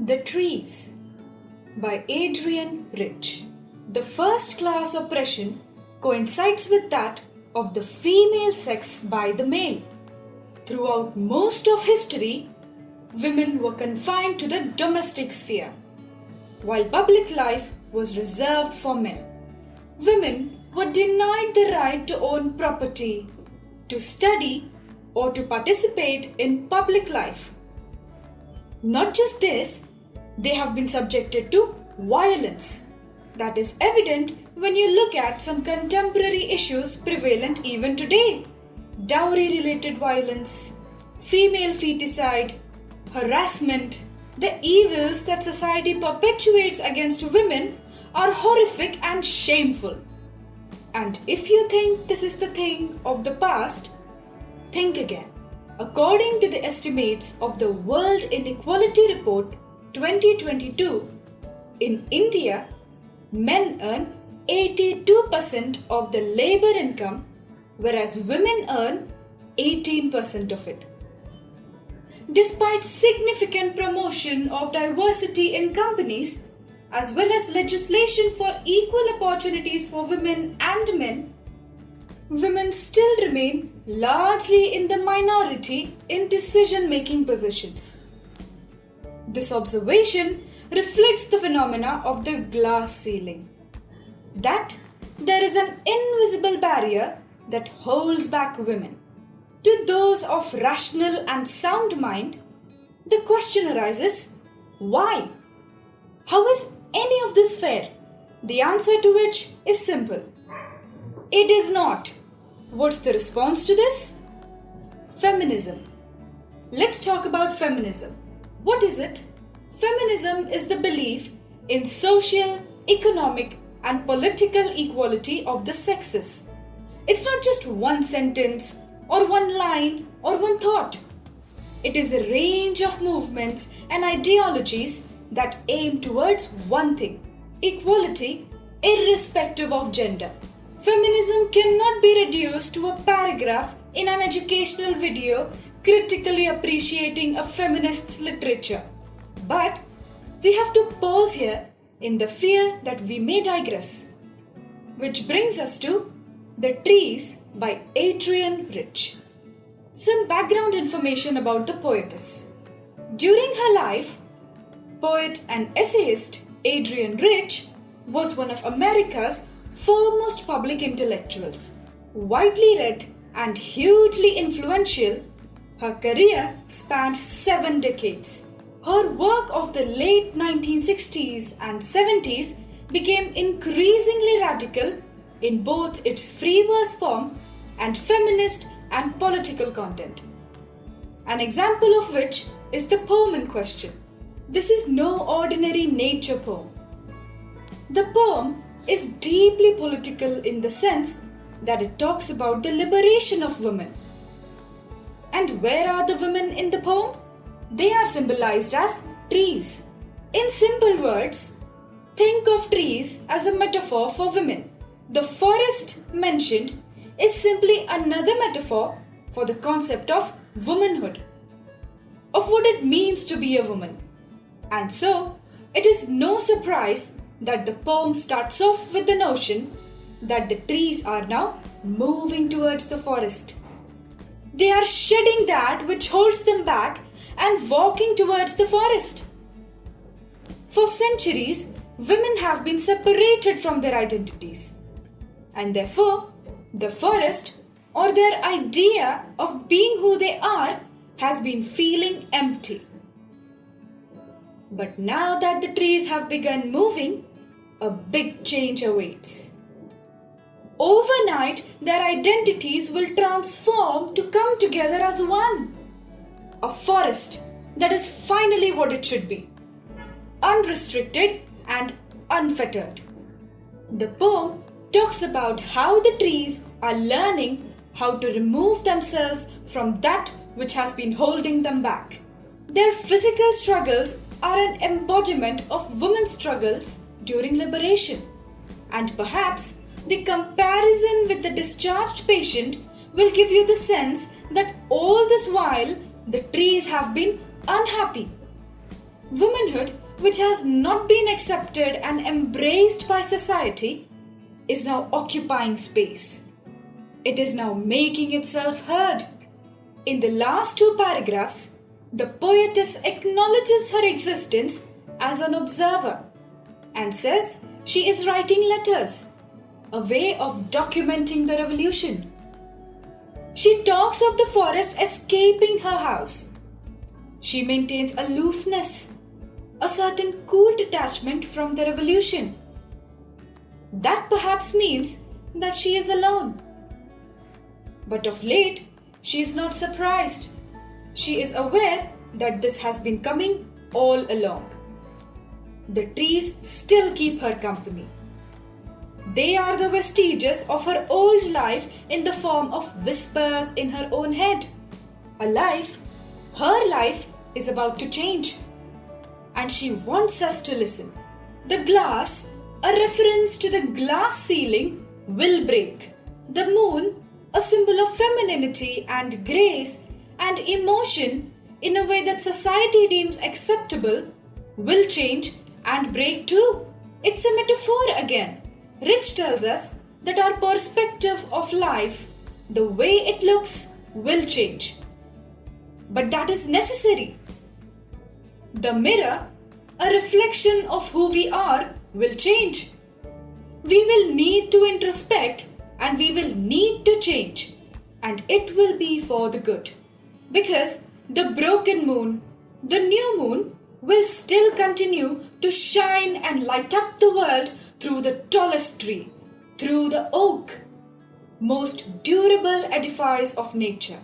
The Trees by Adrienne Rich. The first class oppression coincides with that of the female sex by the male. Throughout most of history, women were confined to the domestic sphere, while public life was reserved for men. Women were denied the right to own property, to study, or to participate in public life. Not just this, they have been subjected to violence. That is evident when you look at some contemporary issues prevalent even today. Dowry-related violence, female feticide, harassment. The evils that society perpetuates against women are horrific and shameful. And if you think this is the thing of the past, think again. According to the estimates of the World Inequality Report 2022, in India, men earn 82% of the labor income, whereas women earn 18% of it. Despite significant promotion of diversity in companies, as well as legislation for equal opportunities for women and men, women still remain largely in the minority in decision-making positions. This observation reflects the phenomena of the glass ceiling, that there is an invisible barrier that holds back women. To those of rational and sound mind, the question arises, why? How is any of this fair? The answer to which is simple. It is not. What's the response to this? Feminism. Let's talk about feminism. What is it? Feminism is the belief in social, economic, and political equality of the sexes. It's not just one sentence, or one line, or one thought. It is a range of movements and ideologies that aim towards one thing: equality, irrespective of gender. Feminism cannot be reduced to a paragraph in an educational video critically appreciating a feminist's literature. But we have to pause here in the fear that we may digress. Which brings us to The Trees by Adrienne Rich. Some background information about the poetess. During her life, poet and essayist Adrienne Rich was one of America's foremost public intellectuals. Widely read and hugely influential, her career spanned 7 decades. Her work of the late 1960s and 70s became increasingly radical in both its free verse form and feminist and political content. An example of which is the poem in question. This is no ordinary nature poem. The poem is deeply political in the sense that it talks about the liberation of women. And where are the women in the poem? They are symbolized as trees. In simple words, think of trees as a metaphor for women. The forest mentioned is simply another metaphor for the concept of womanhood, of what it means to be a woman. And so, it is no surprise that the poem starts off with the notion that the trees are now moving towards the forest. They are shedding that which holds them back and walking towards the forest. For centuries, women have been separated from their identities, and therefore, the forest, or their idea of being who they are, has been feeling empty. But now that the trees have begun moving, a big change awaits. Overnight, their identities will transform to come together as one. A forest that is finally what it should be: unrestricted and unfettered. The poem talks about how the trees are learning how to remove themselves from that which has been holding them back. Their physical struggles are an embodiment of women's struggles during liberation. And perhaps the comparison with the discharged patient will give you the sense that all this while the trees have been unhappy. Womanhood, which has not been accepted and embraced by society, is now occupying space. It is now making itself heard. In the last two paragraphs, the poetess acknowledges her existence as an observer and says she is writing letters, a way of documenting the revolution. She talks of the forest escaping her house. She maintains aloofness, a certain cool detachment from the revolution. That perhaps means that she is alone. But of late, she is not surprised. She is aware that this has been coming all along. The trees still keep her company. They are the vestiges of her old life in the form of whispers in her own head. Her life is about to change. And she wants us to listen. The glass, a reference to the glass ceiling, will break. The moon, a symbol of femininity and grace and emotion in a way that society deems acceptable, will change and break too. It's a metaphor again. Rich tells us that our perspective of life, the way it looks, will change. But that is necessary. The mirror, a reflection of who we are, will change. We will need to introspect and we will need to change. And it will be for the good. Because the broken moon, the new moon, will still continue to shine and light up the world through the tallest tree, through the oak, most durable edifice of nature.